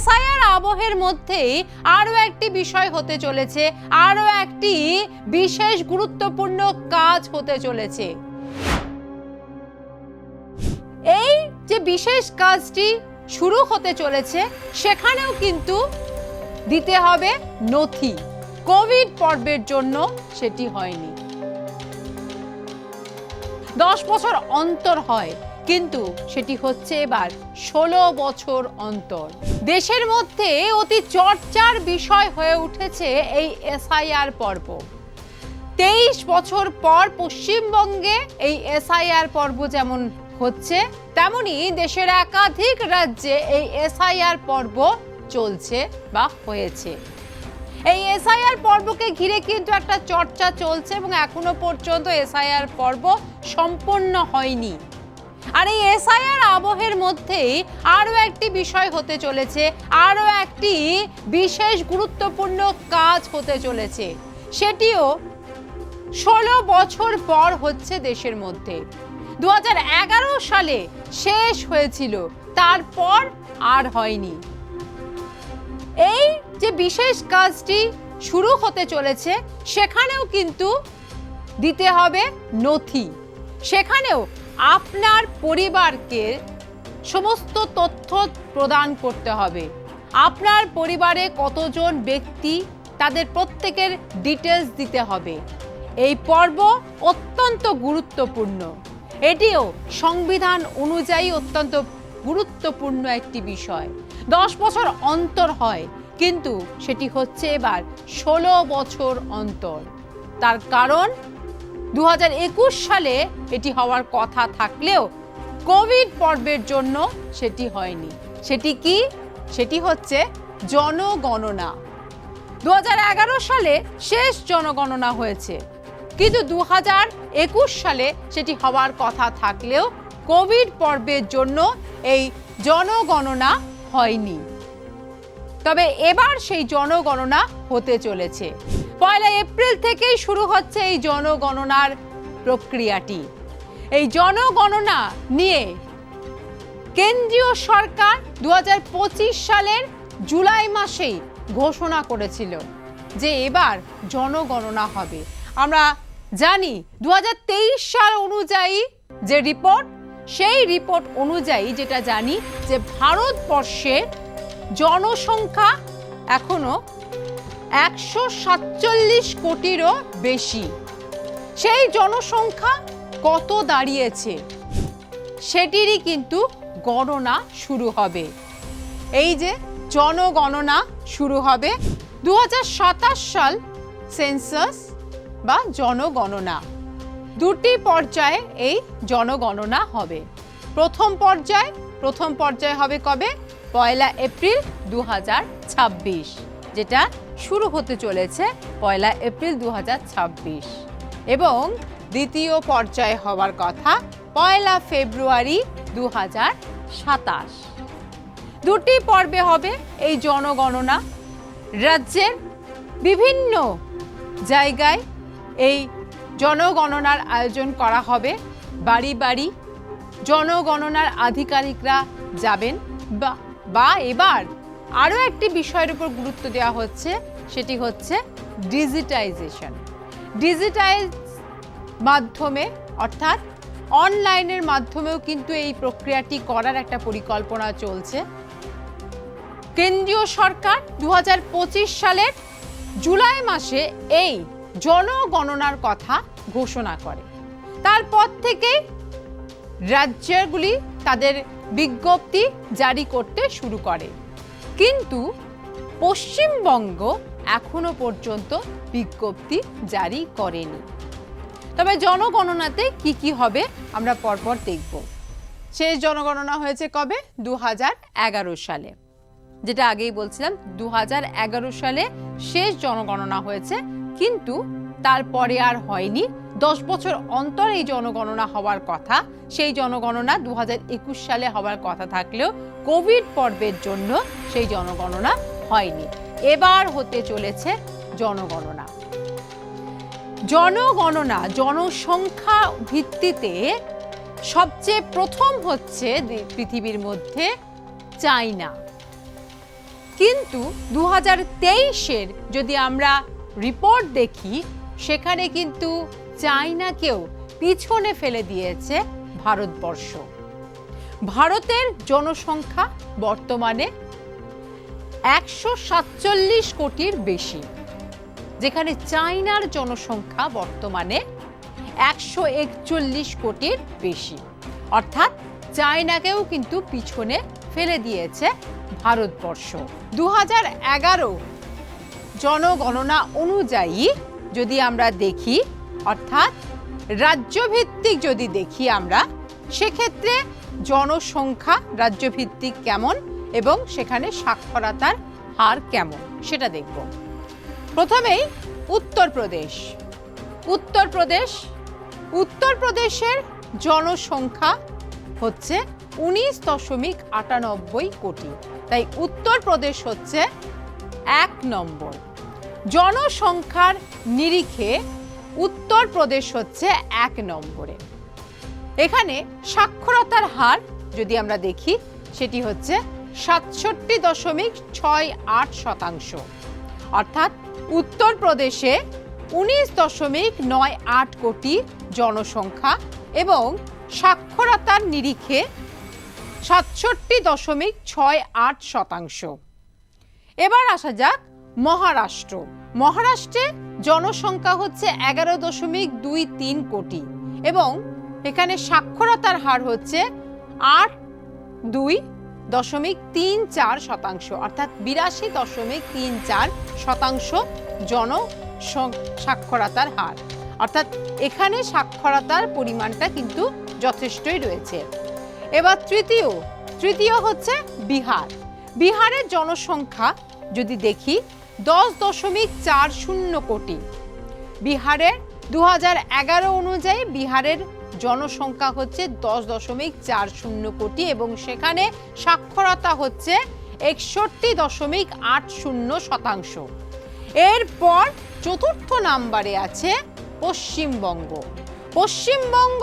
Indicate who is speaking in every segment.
Speaker 1: SIR আবহের মধ্যেই আরো একটি বিষয় হতে চলেছে, আরো একটি বিশেষ গুরুত্বপূর্ণ কাজ হতে চলেছে। এই যে বিশেষ কাজটি শুরু হতে চলেছে সেখানেও কিন্তু দিতে হবে নথি। কোভিড পর্বের জন্য সেটি হয়নি। 10 বছর অন্তর হয়, কিন্তু সেটি হচ্ছে এবার 16 বছর অন্তর। দেশের মধ্যে অতি চর্চার বিষয় হয়ে উঠেছে এই এসআইআর পর্ব। 23 বছর পর পশ্চিমবঙ্গে এই এসআইআর পর্ব যেমন হচ্ছে, তেমনি দেশের একাধিক রাজ্যে এই এসআইআর পর্ব চলছে বা হয়েছে। এই এসআইআর পর্বকে ঘিরে কিন্তু একটা চর্চা চলছে এবং এখনো পর্যন্ত এসআইআর পর্ব সম্পন্ন হয়নি। আর এই এসআইআর আবহের মধ্যেই আরো একটি বিষয় হতে চলেছে, আরো একটি বিশেষ গুরুত্বপূর্ণ কাজ হতে চলেছে। সেটিও 16 বছর পর হচ্ছে দেশের মধ্যে। 2011 সালে শেষ হয়েছিল, তারপর আর হয়নি। এই যে বিশেষ কাজটি শুরু হতে চলেছে সেখানেও কিন্তু দিতে হবে নথি। সেখানেও আপনার পরিবারকে সমস্ত তথ্য প্রদান করতে হবে। আপনার পরিবারে কতজন ব্যক্তি, তাদের প্রত্যেকের ডিটেলস দিতে হবে। এই পর্ব অত্যন্ত গুরুত্বপূর্ণ। এটিও সংবিধান অনুযায়ী অত্যন্ত গুরুত্বপূর্ণ একটি বিষয়। 10 বছর অন্তর হয়, কিন্তু সেটি হচ্ছে এবার 16 বছর অন্তর। তার কারণ 2021 সালে এটি হওয়ার কথা থাকলেও কোভিড পর্বের জন্য সেটি হয়নি। সেটি কি? সেটি হচ্ছে জনগণনা। 2011 সালে শেষ জনগণনা হয়েছে, কিন্তু 2021 সালে সেটি হওয়ার কথা থাকলেও কোভিড পর্বের জন্য এই জনগণনা হয়নি। তবে এবার সেই জনগণনা হতে চলেছে। 1 এপ্রিল থেকেই শুরু হচ্ছে এই জনগণনার প্রক্রিয়াটি। এই জনগণনা নিয়ে কেন্দ্রীয় সরকার 2025 সালের জুলাই মাসেই ঘোষণা করেছিল যে এবার জনগণনা হবে। আমরা জানি 2023 সাল অনুযায়ী যে রিপোর্ট, সেই রিপোর্ট অনুযায়ী যেটা জানি যে ভারতবর্ষের জনসংখ্যা এখনো 147 কোটিরও বেশি। সেই জনসংখ্যা কত দাঁড়িয়েছে সেটিরই কিন্তু গণনা শুরু হবে। এই যে জনগণনা শুরু হবে 2027 সাল সেন্সাস বা জনগণনা। দুটি পর্যায়ে এই জনগণনা হবে। প্রথম পর্যায় হবে কবে? 1 এপ্রিল 2026, যেটা শুরু হতে চলেছে 1 এপ্রিল 2026, এবং দ্বিতীয় পর্যায়ে হওয়ার কথা 1 ফেব্রুয়ারি 2027। দুটি পর্বে হবে এই জনগণনা। রাজ্যের বিভিন্ন জায়গায় এই জনগণনার আয়োজন করা হবে। বাড়ি বাড়ি জনগণনার আধিকারিকরা যাবেন। বা এবার আরও একটি বিষয়ের উপর গুরুত্ব দেওয়া হচ্ছে, সেটি হচ্ছে ডিজিটাইজেশন। ডিজিটাইজ মাধ্যমে, অর্থাৎ অনলাইনের মাধ্যমেও কিন্তু এই প্রক্রিয়াটি করার একটা পরিকল্পনা চলছে। কেন্দ্রীয় সরকার 2025 সালের জুলাই মাসে এই জনগণনার কথা ঘোষণা করে। তারপর থেকে রাজ্যগুলি তাদের বিজ্ঞপ্তি জারি করতে শুরু করে, কিন্তু পশ্চিমবঙ্গ এখনো পর্যন্ত বিজ্ঞপ্তি জারি করেনি। তবে জনগণনাতে কি কি হবে আমরা পরপর দেখব। শেষ জনগণনা হয়েছে কবে? 2011 সালে। যেটা আগেই বলছিলাম, 2011 সালে শেষ জনগণনা হয়েছে, কিন্তু তারপরে আর হয়নি। 10 বছর অন্তর এই জনগণনা হওয়ার কথা। সেই জনগণনা 2021 সালে হওয়ার কথা থাকলেও কোভিড পর্বের জন্য সেই জনগণনা হয়নি। এবার হতে চলেছে জনগণনা। জনসংখ্যা ভিত্তিতে সবচেয়ে প্রথম হচ্ছে পৃথিবীর মধ্যে চায়না। কিন্তু 2023-এর যদি আমরা রিপোর্ট দেখি, সেখানে কিন্তু চায়নাকেও পিছনে ফেলে দিয়েছে ভারতবর্ষ। ভারতের জনসংখ্যা বর্তমানে 147 কোটির বেশি, যেখানে চায়নার জনসংখ্যা বর্তমানে 141 কোটির বেশি। অর্থাৎ চায়নাকেও কিন্তু পিছনে ফেলে দিয়েছে ভারতবর্ষ। 2011 জনগণনা অনুযায়ী যদি আমরা দেখি, অর্থাৎ রাজ্যভিত্তিক যদি দেখি আমরা, সেক্ষেত্রে জনসংখ্যা রাজ্যভিত্তিক কেমন এবং সেখানে সাক্ষরতার হার কেমন সেটা দেখব। প্রথমেই উত্তরপ্রদেশ। উত্তরপ্রদেশের জনসংখ্যা হচ্ছে 19.98 কোটি, তাই উত্তরপ্রদেশ হচ্ছে 1 নম্বর। জনসংখ্যার নিরিখে উত্তরপ্রদেশ হচ্ছে 1 নম্বরে। এখানে সাক্ষরতার হার যদি আমরা দেখি, সেটি হচ্ছে 67.68%। অর্থাৎ উত্তরপ্রদেশে 19.98 কোটি জনসংখ্যা এবং সাক্ষরতার নিরিখে 67.68%। এবার আসা যাক মহারাষ্ট্র। মহারাষ্ট্রে জনসংখ্যা হচ্ছে 11.23 কোটি এবং এখানে সাক্ষরতার হার হচ্ছে 82.34%, অর্থাৎ 82.34% সাক্ষরতার হার। অর্থাৎ এখানে সাক্ষরতার পরিমাণটা কিন্তু যথেষ্টই রয়েছে। এবার তৃতীয় হচ্ছে বিহার। বিহারের জনসংখ্যা যদি দেখি 10.40 কোটি। বিহারের 2011 অনুযায়ী বিহারের জনসংখ্যা হচ্ছে 10.40 কোটি এবং সেখানে সাক্ষরতা হচ্ছে 61.80%। এরপর চতুর্থ নম্বরে আছে পশ্চিমবঙ্গ। পশ্চিমবঙ্গ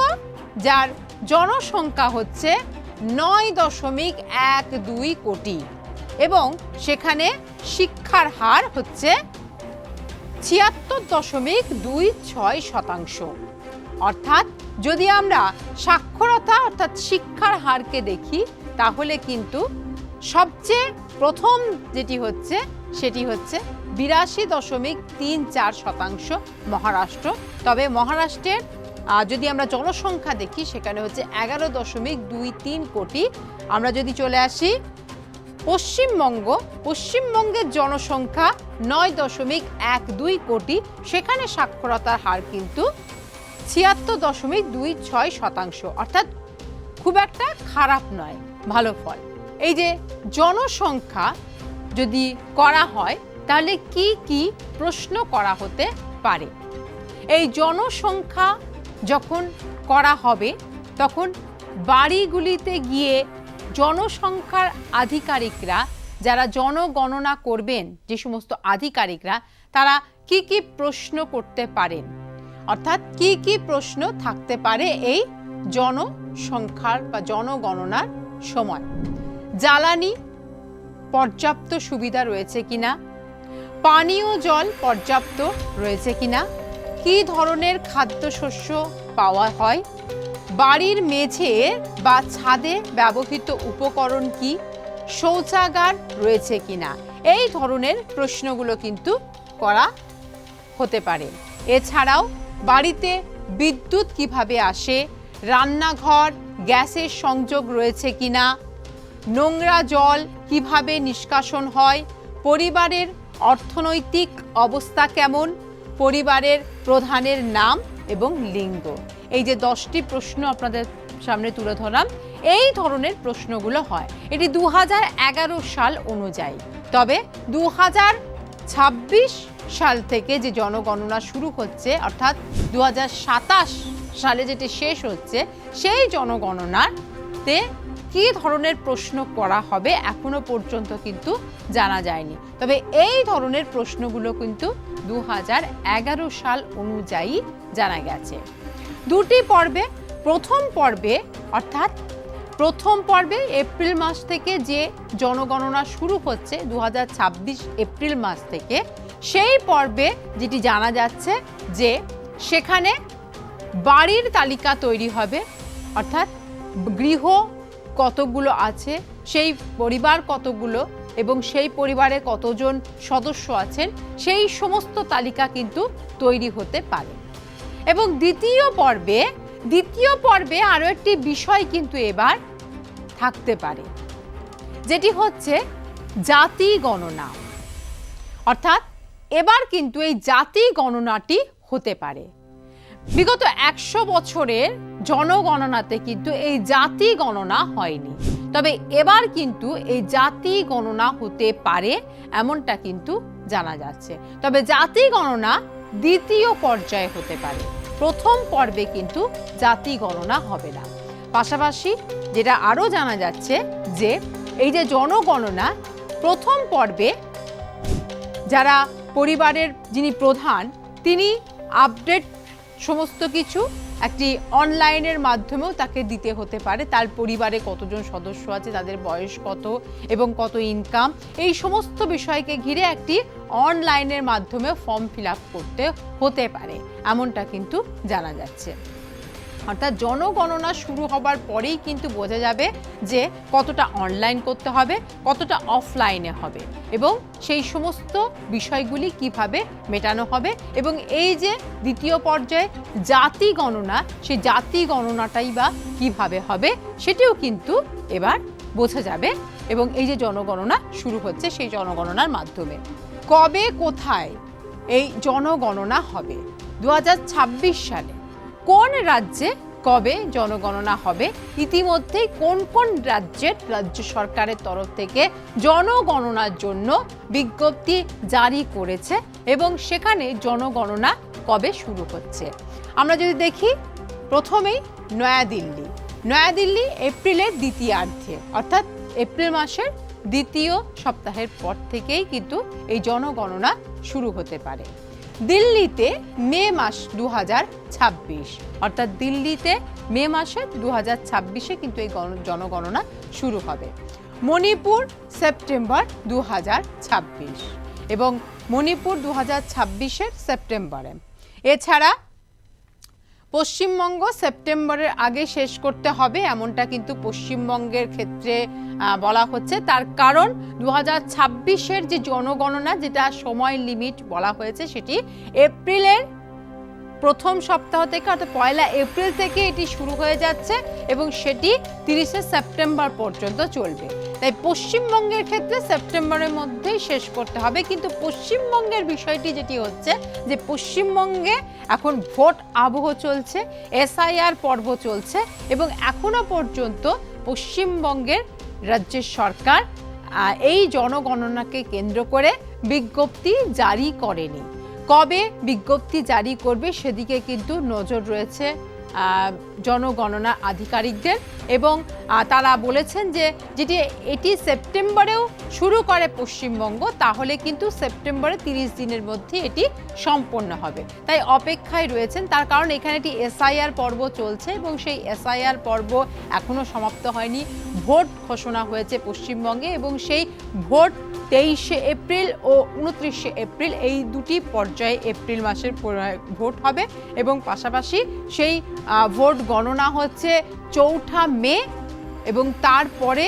Speaker 1: যার জনসংখ্যা হচ্ছে 9.12 কোটি এবং সেখানে শিক্ষার হার হচ্ছে 76.26%। অর্থাৎ যদি আমরা সাক্ষরতা অর্থাৎ শিক্ষার হারকে দেখি, তাহলে কিন্তু সবচেয়ে প্রথম যেটি হচ্ছে সেটি হচ্ছে 82.34% মহারাষ্ট্র। তবে মহারাষ্ট্রের যদি আমরা জনসংখ্যা দেখি, সেখানে হচ্ছে 11.23 কোটি। আমরা যদি চলে আসি পশ্চিমবঙ্গের জনসংখ্যা 9.12 কোটি, সেখানে সাক্ষরতার হার কিন্তু 76.26%। অর্থাৎ খুব একটা খারাপ নয়, ভালো ফল। এই যে জনসংখ্যা যদি করা হয়, তাহলে কি কি প্রশ্ন করা হতে পারে? এই জনসংখ্যা যখন করা হবে, তখন বাড়িগুলিতে গিয়ে জনসংখ্যার আধিকারিকরা, যারা জনগণনা করবেন, যে সমস্ত আধিকারিকরা, তারা কি কি প্রশ্ন করতে পারেন, অর্থাৎ কি কি প্রশ্ন থাকতে পারে এই জনসংখ্যার বা জনগণনার সময়? জ্বালানি পর্যাপ্ত সুবিধা রয়েছে কিনা, পানীয় জল পর্যাপ্ত রয়েছে কিনা, কি ধরনের খাদ্যশস্য পাওয়া হয়, বাড়ির মেঝে বা ছাদে ব্যবহৃত উপকরণ কি, শৌচাগার রয়েছে কিনা, এই ধরনের প্রশ্নগুলো কিন্তু করা হতে পারে। এছাড়াও বাড়িতে বিদ্যুৎ কিভাবে আসে, রান্নাঘর গ্যাসের সংযোগ রয়েছে কিনা, নোংরা জল কিভাবে নিষ্কাশন হয়, পরিবারের অর্থনৈতিক অবস্থা কেমন, পরিবারের প্রধানের নাম এবং লিঙ্গ। এই যে 10টি প্রশ্ন আপনাদের সামনে তুলে ধরলাম, এই ধরনের প্রশ্নগুলো হয়। এটি 2011 সাল অনুযায়ী। তবে 2026 সাল থেকে যে জনগণনা শুরু হচ্ছে, অর্থাৎ 2027 সালে যেটি শেষ হচ্ছে, সেই জনগণনাতে কি ধরনের প্রশ্ন করা হবে এখনো পর্যন্ত কিন্তু জানা যায়নি। তবে এই ধরনের প্রশ্নগুলো কিন্তু 2011 সাল অনুযায়ী জানা গেছে। দুটি পর্বে, প্রথম পর্বে অর্থাৎ প্রথম পর্বে এপ্রিল মাস থেকে যে জনগণনা শুরু হচ্ছে 2026 এপ্রিল মাস থেকে, সেই পর্বে যেটি জানা যাচ্ছে যে সেখানে বাড়ির তালিকা তৈরি হবে, অর্থাৎ গৃহ কতগুলো আছে, সেই পরিবার কতগুলো এবং সেই পরিবারে কতজন সদস্য আছেন, সেই সমস্ত তালিকা কিন্তু তৈরি হতে পারে। এবং দ্বিতীয় পর্বে আরও একটি বিষয় কিন্তু এবার থাকতে পারে, যেটি হচ্ছে জাতি গণনা। অর্থাৎ এবার কিন্তু এই জাতি গণনাটি হতে পারে। বিগত 100 বছরের জনগণনাতে কিন্তু এই জাতি গণনা হয়নি, তবে এবার কিন্তু এই জাতি গণনা হতে পারে এমনটা কিন্তু জানা যাচ্ছে। তবে জাতি গণনা দ্বিতীয় পর্যায়ে হতে পারে, প্রথম পর্বে কিন্তু জাতি গণনা হবে না। পাশাপাশি যেটা আরও জানা যাচ্ছে যে এই যে জনগণনা প্রথম পর্বে যারা পরিবারের যিনি প্রধান, তিনি আপডেট সমস্ত কিছু একটি অনলাইনের মাধ্যমেও তাকে দিতে হতে পারে, তার পরিবারে কতজন সদস্য আছে, তাদের বয়স কত এবং কত ইনকাম, এই সমস্ত বিষয়কে ঘিরে একটি অনলাইনের মাধ্যমে ফর্ম ফিল আপ করতে হতে পারে, এমনটা কিন্তু জানা যাচ্ছে। অর্থাৎ জনগণনা শুরু হবার পরেই কিন্তু বোঝা যাবে যে কতটা অনলাইন করতে হবে, কতটা অফলাইনে হবে এবং সেই সমস্ত বিষয়গুলি কিভাবে মেটানো হবে। এবং এই যে দ্বিতীয় পর্যায়ে জাতি গণনা, সেই জাতি গণনাটাই বা কিভাবে হবে সেটিও কিন্তু এবার বোঝা যাবে। এবং এই যে জনগণনা শুরু হচ্ছে সেই জনগণনার মাধ্যমে কবে কোথায় এই জনগণনা হবে, 2026 সালে কোন রাজ্যে কবে জনগণনা হবে, ইতিমধ্যেই কোন কোন রাজ্য সরকারের তরফ থেকে জনগণনার জন্য বিজ্ঞপ্তি জারি করেছে এবং সেখানে জনগণনা কবে শুরু হচ্ছে। আমরা যদি দেখি, প্রথমেই নয়াদিল্লি এপ্রিলের দ্বিতীয়ার্ধে, অর্থাৎ এপ্রিল মাসের দ্বিতীয় সপ্তাহের পর থেকেই কিন্তু এই জনগণনা শুরু হতে পারে। দিল্লিতে মে মাস 2026, অর্থাৎ দিল্লিতে মে মাসে 2026-এ কিন্তু এই জনগণনা শুরু হবে। মণিপুর সেপ্টেম্বর 2026 এবং মণিপুর 2026-এর সেপ্টেম্বরে। এছাড়া পশ্চিমবঙ্গ সেপ্টেম্বরের আগে শেষ করতে হবে এমনটা কিন্তু পশ্চিমবঙ্গের ক্ষেত্রে বলা হচ্ছে। তার কারণ 2026-এর যে জনগণনা, যেটা সময় লিমিট বলা হয়েছে, সেটি এপ্রিলের প্রথম সপ্তাহ থেকে, অর্থাৎ 1 এপ্রিল থেকে এটি শুরু হয়ে যাচ্ছে এবং সেটি 30 সেপ্টেম্বর পর্যন্ত চলবে। তাই পশ্চিমবঙ্গের ক্ষেত্রে সেপ্টেম্বরের মধ্যেই শেষ করতে হবে। কিন্তু পশ্চিমবঙ্গের বিষয়টি যেটি হচ্ছে যে পশ্চিমবঙ্গে এখন ভোট আবহ চলছে, এসআইআর পর্ব চলছে এবং এখনো পর্যন্ত পশ্চিমবঙ্গের রাজ্যের সরকার এই জনগণনাকে কেন্দ্র করে বিজ্ঞপ্তি জারি করেনি। কবে বিজ্ঞপ্তি জারি করবে সেদিকে কিন্তু নজর রয়েছে জনগণনা আধিকারিকদের এবং তারা বলেছেন যে যেটি এটি সেপ্টেম্বরেও শুরু করে পশ্চিমবঙ্গ, তাহলে কিন্তু সেপ্টেম্বরে 30 দিনের মধ্যে এটি সম্পন্ন হবে। তাই অপেক্ষায় রয়েছেন, তার কারণ এখানে একটি এসআইআর পর্ব চলছে এবং সেই এসআইআর পর্ব এখনও সমাপ্ত হয়নি। ভোট ঘোষণা হয়েছে পশ্চিমবঙ্গে এবং সেই ভোট 23 এপ্রিল ও 29 এপ্রিল, এই দুটি পর্যায়ে এপ্রিল মাসের ভোট হবে এবং পাশাপাশি সেই ভোট গণনা হচ্ছে 4 মে এবং তারপরে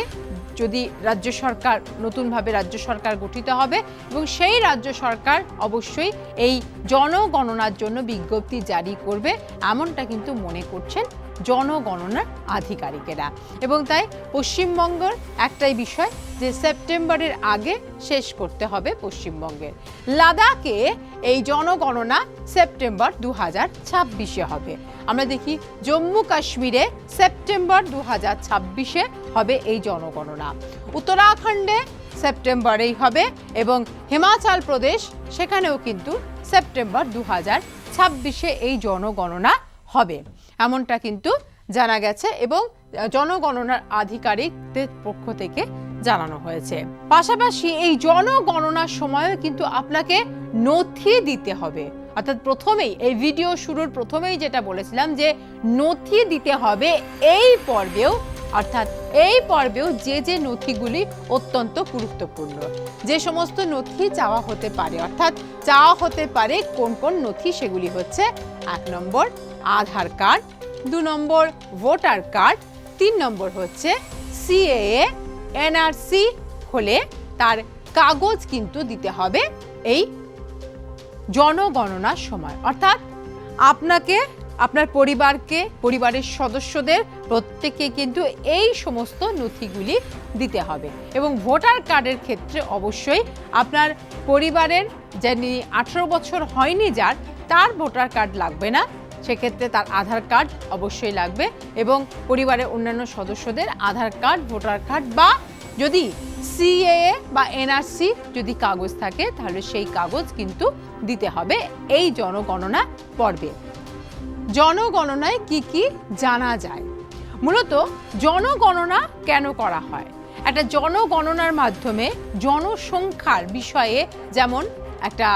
Speaker 1: যদি রাজ্য সরকার, নতুনভাবে রাজ্য সরকার গঠিত হবে এবং সেই রাজ্য সরকার অবশ্যই এই জনগণনার জন্য বিজ্ঞপ্তি জারি করবে, এমনটা কিন্তু মনে করছেন জনগণনার আধিকারিকেরা। এবং তাই পশ্চিমবঙ্গের একটাই বিষয় যে সেপ্টেম্বরের আগে শেষ করতে হবে পশ্চিমবঙ্গের। লাদাখে এই জনগণনা সেপ্টেম্বর 2026-এ হবে। আমরা দেখি জম্মু কাশ্মীরে সেপ্টেম্বর 2026-এ হবে এই জনগণনা। উত্তরাখণ্ডে সেপ্টেম্বরেই হবে এবং হিমাচল প্রদেশ, সেখানেও কিন্তু সেপ্টেম্বর 2026-এ এই জনগণনা হবে, এমনটা কিন্তু জানা গেছে এবং জনগণনার আধিকারিকদের পক্ষ থেকে জানানো হয়েছে। পাশাপাশি এই জনগণনার সময়ও কিন্তু আপনাকে নথি দিতে হবে, অর্থাৎ প্রথমেই এই ভিডিও শুরুর প্রথমেই যেটা বলেছিলাম যে নথি দিতে হবে, এই পর্বেও অর্থাৎ এই পর্বেও যে যে নথিগুলি অত্যন্ত গুরুত্বপূর্ণ, যে সমস্ত নথি চাওয়া হতে পারে, অর্থাৎ চাওয়া হতে পারে কোন কোন নথি, সেগুলি হচ্ছে 1 নম্বর আধার কার্ড, 2 নম্বর ভোটার কার্ড, 3 নম্বর হচ্ছে সিএএ, এনআরসি হলে তার কাগজ কিন্তু দিতে হবে এই জনগণনার সময়। অর্থাৎ আপনাকে, আপনার পরিবারকে, পরিবারের সদস্যদের প্রত্যেককে কিন্তু এই সমস্ত নথিগুলি দিতে হবে। এবং ভোটার কার্ডের ক্ষেত্রে অবশ্যই আপনার পরিবারের যিনি 18 বছর হয়নি যার, তার ভোটার কার্ড লাগবে না, সেক্ষেত্রে তার আধার কার্ড অবশ্যই লাগবে। এবং পরিবারের অন্যান্য সদস্যদের আধার কার্ড, ভোটার কার্ড বা যদি সিএএ বা এনআরসি যদি কাগজ থাকে তাহলে সেই কাগজ কিন্তু দিতে হবে এই জনগণনা পর্বে। জনগণনায় কি কি জানা যায়? মূলত জনগণনা কেন করা হয়? একটা জনগণনার মাধ্যমে জনসংখ্যার বিষয়ে যেমন একটা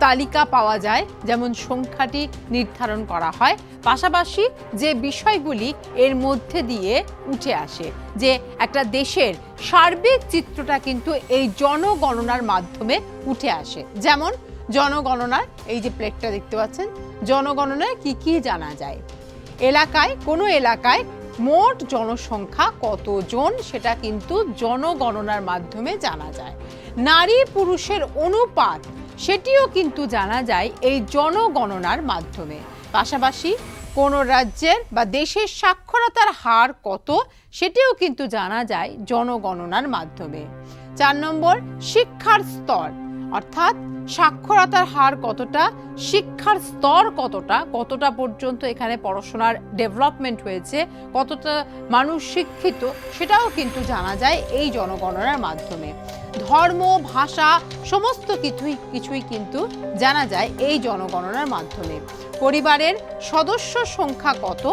Speaker 1: তালিকা পাওয়া যায়, যেমন সংখ্যাটি নির্ধারণ করা হয়, পাশাপাশি যে বিষয়গুলি এর মধ্যে দিয়ে উঠে আসে, যে একটা দেশের সার্বিক চিত্রটা কিন্তু এই জনগণনার মাধ্যমে উঠে আসে। যেমন জনগণনার এই যে প্লেটটা দেখতে পাচ্ছেন, জনগণনায় কি কি জানা যায়? এলাকায়, কোনো এলাকায় মোট জনসংখ্যা কতজন সেটা কিন্তু জনগণনার মাধ্যমে জানা যায়। নারী পুরুষের অনুপাত সেটিও কিন্তু জানা যায় এই জনগণনার মাধ্যমে। পাশাপাশি কোনো রাজ্যের বা দেশের সাক্ষরতার হার কত সেটিও কিন্তু জানা যায় জনগণনার মাধ্যমে। 4 নম্বর শিক্ষার স্তর, অর্থাৎ সাক্ষরতার হার কতটা, শিক্ষার স্তর কতটা, কতটা পর্যন্ত এখানে পড়াশোনার ডেভেলপমেন্ট হয়েছে, কতটা মানুষ শিক্ষিত সেটাও কিন্তু জানা যায় এই জনগণনার মাধ্যমে। ধর্ম, ভাষা সমস্ত কিছুই কিন্তু জানা যায় এই জনগণনার মাধ্যমে। পরিবারের সদস্য সংখ্যা কত,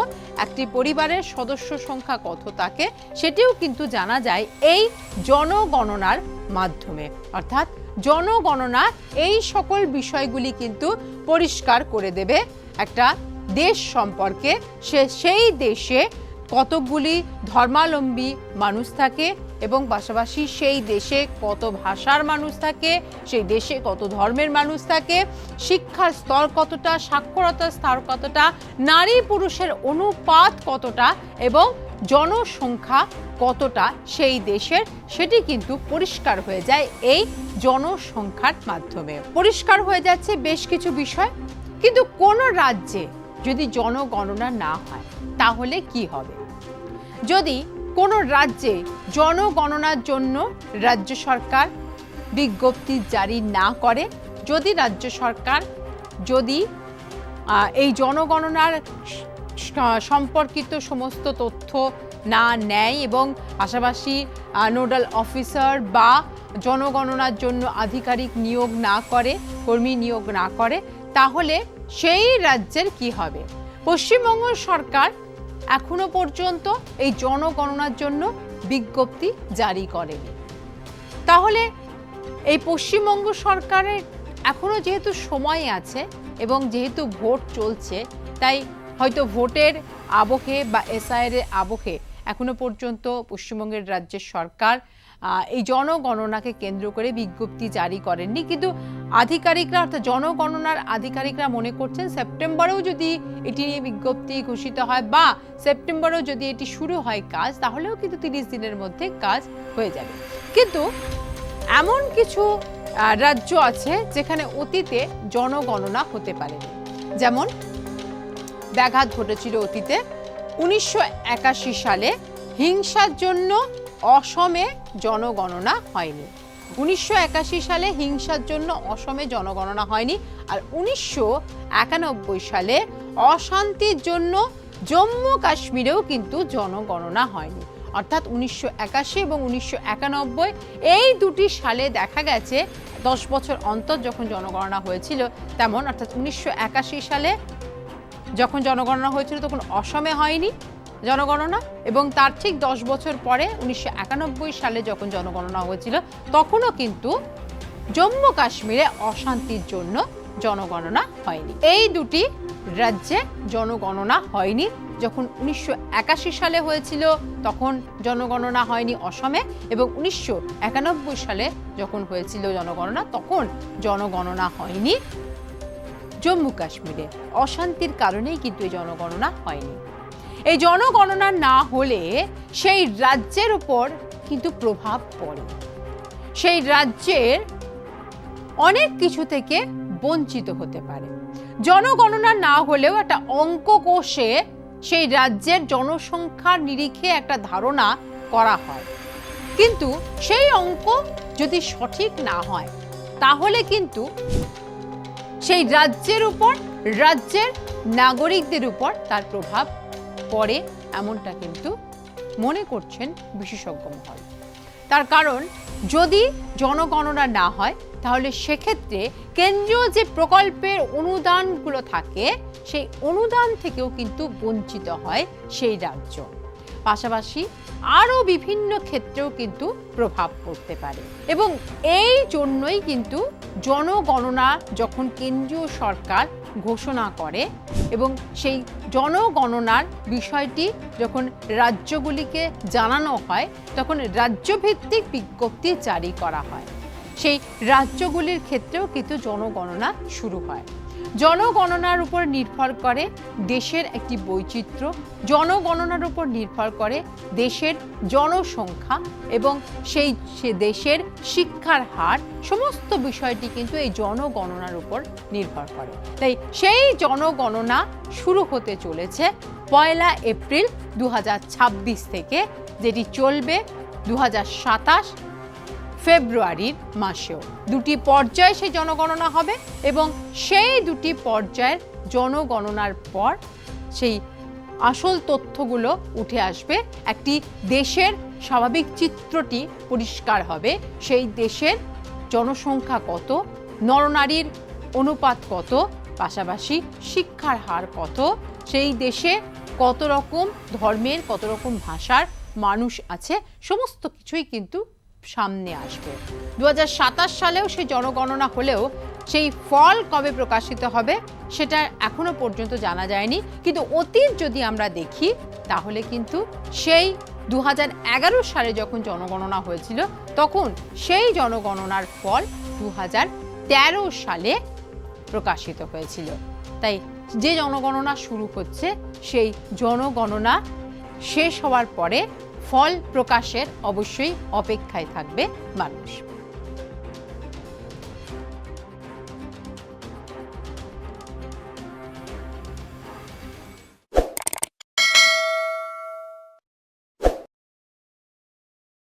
Speaker 1: একটি পরিবারের সদস্য সংখ্যা কত থাকে সেটিও কিন্তু জানা যায় এই জনগণনার মাধ্যমে। অর্থাৎ জনগণনা এই সকল বিষয়গুলি কিন্তু পরিষ্কার করে দেবে একটা দেশ সম্পর্কে, সেই দেশে কতগুলি ধর্মাবলম্বী মানুষ থাকে এবং পাশাপাশি সেই দেশে কত ভাষার মানুষ থাকে, সেই দেশে কত ধর্মের মানুষ থাকে, শিক্ষার স্তর কতটা, সাক্ষরতার স্তর কতটা, নারী পুরুষের অনুপাত কতটা এবং জনসংখ্যা কতটা সেই দেশের, সেটি কিন্তু পরিষ্কার হয়ে যায় এই জনসংখ্যার মাধ্যমে। পরিষ্কার হয়ে যাচ্ছে বেশ কিছু বিষয়। কিন্তু কোনো রাজ্যে যদি জনগণনা না হয় তাহলে কি হবে? যদি কোনো রাজ্যে জনগণনার জন্য রাজ্য সরকার বিজ্ঞপ্তি জারি না করে, যদি রাজ্য সরকার যদি এই জনগণনার সম্পর্কিত সমস্ত তথ্য না নেয় এবং পাশাপাশি নোডাল অফিসার বা জনগণনার জন্য আধিকারিক নিয়োগ না করে, কর্মী নিয়োগ না করে, তাহলে সেই রাজ্যের কি হবে? পশ্চিমবঙ্গ সরকার এখনো পর্যন্ত এই জনগণনার জন্য বিজ্ঞপ্তি জারি করেনি। তাহলে এই পশ্চিমবঙ্গ সরকারের এখনো যেহেতু সময় আছে এবং যেহেতু ভোট চলছে, তাই হয়তো ভোটের আবহে বা এসআইআর এর আবহে এখনো পর্যন্ত পশ্চিমবঙ্গের রাজ্যের সরকার এই জনগণনাকে কেন্দ্র করে বিজ্ঞপ্তি জারি করেননি। কিন্তু আধিকারিকরা, অর্থাৎ জনগণনার আধিকারিকরা মনে করছেন সেপ্টেম্বরেও যদি এটি নিয়ে বিজ্ঞপ্তি ঘোষিত হয় বা সেপ্টেম্বরেও যদি এটি শুরু হয় কাজ, তাহলেও কিন্তু 30 দিনের মধ্যে কাজ হয়ে যাবে। কিন্তু এমন কিছু রাজ্য আছে যেখানে অতীতে জনগণনা হতে পারেনি। যেমন ব্যাঘাত ঘটেছিল অতীতে 1981 সালে হিংসার জন্য অসমে জনগণনা হয়নি। 1981 সালে হিংসার জন্য অসমে জনগণনা হয়নি। আর 1991 সালে অশান্তির জন্য জম্মু কাশ্মীরেও কিন্তু জনগণনা হয়নি। অর্থাৎ 1981 এবং 1991 এই দুটি সালে দেখা গেছে 10 বছর অন্তর যখন জনগণনা হয়েছিল তেমন, অর্থাৎ 1981 সালে যখন জনগণনা হয়েছিল তখন অসমে হয়নি জনগণনা, এবং তার ঠিক 10 বছর পরে 1991 সালে যখন জনগণনা হয়েছিল তখনও কিন্তু জম্মু কাশ্মীরে অশান্তির জন্য জনগণনা হয়নি। এই দুটি রাজ্যে জনগণনা হয়নি। যখন 1981 সালে হয়েছিল তখন জনগণনা হয়নি অসমে, এবং 1991 সালে যখন হয়েছিল জনগণনা তখন জনগণনা হয়নি জম্মু কাশ্মীরে। অশান্তির কারণেই কিন্তু এই জনগণনা হয়নি। এই জনগণনা না হলে সেই রাজ্যের উপর কিন্তু প্রভাব পড়ে, সেই রাজ্যের অনেক কিছু থেকে বঞ্চিত হতে পারে। জনগণনা না হলেও একটা অঙ্ক কষে সেই রাজ্যের জনসংখ্যার নিরিখে একটা ধারণা করা হয়, কিন্তু সেই অঙ্ক যদি সঠিক না হয় তাহলে কিন্তু সেই রাজ্যের উপর, রাজ্যের নাগরিকদের উপর তার প্রভাব পড়ে, এমনটা কিন্তু মনে করছেন বিশেষজ্ঞ মহল। তার কারণ যদি জনগণনা না হয় তাহলে সেক্ষেত্রে কেন্দ্রীয় যে প্রকল্পের অনুদানগুলো থাকে সেই অনুদান থেকেও কিন্তু বঞ্চিত হয় সেই রাজ্য। পাশাপাশি আরও বিভিন্ন ক্ষেত্রেও কিন্তু প্রভাব পড়তে পারে, এবং এই জন্যই কিন্তু জনগণনা যখন কেন্দ্রীয় সরকার ঘোষণা করে এবং সেই জনগণনার বিষয়টি যখন রাজ্যগুলিকে জানানো হয় তখন রাজ্যভিত্তিক বিজ্ঞপ্তি জারি করা হয়। সেই রাজ্যগুলির ক্ষেত্রেও কিন্তু জনগণনা শুরু হয়। জনগণনার উপর নির্ভর করে দেশের একটি বৈচিত্র্য, জনগণনার উপর নির্ভর করে দেশের জনসংখ্যা এবং সেই দেশের শিক্ষার হার, সমস্ত বিষয়টি কিন্তু এই জনগণনার উপর নির্ভর করে। তাই সেই জনগণনা শুরু হতে চলেছে 1 এপ্রিল 2026 থেকে, যেটি চলবে 2027 ফেব্রুয়ারির মাসেও। দুটি পর্যায়ে সেই জনগণনা হবে এবং সেই দুটি পর্যায়ের জনগণনার পর সেই আসল তথ্যগুলো উঠে আসবে। একটি দেশের স্বাভাবিক চিত্রটি পরিষ্কার হবে। সেই দেশের জনসংখ্যা কত, নরনারীর অনুপাত কত, পাশাপাশি শিক্ষার হার কত, সেই দেশে কত রকম ধর্মের, কত রকম ভাষার মানুষ আছে, সমস্ত কিছুই কিন্তু সামনে আসবে। 2027 সালেও সেই জনগণনা হলেও সেই ফল কবে প্রকাশিত হবে সেটা এখনো পর্যন্ত জানা যায়নি, কিন্তু অতীত যদি আমরা দেখি তাহলে কিন্তু সেই 2011 সালে যখন জনগণনা হয়েছিল তখন সেই জনগণনার ফল 2013 সালে প্রকাশিত হয়েছিল। তাই যে জনগণনা শুরু হচ্ছে সেই জনগণনা শেষ হওয়ার পরে ফল প্রকাশের অবশ্যই অপেক্ষায় থাকবে মানুষ।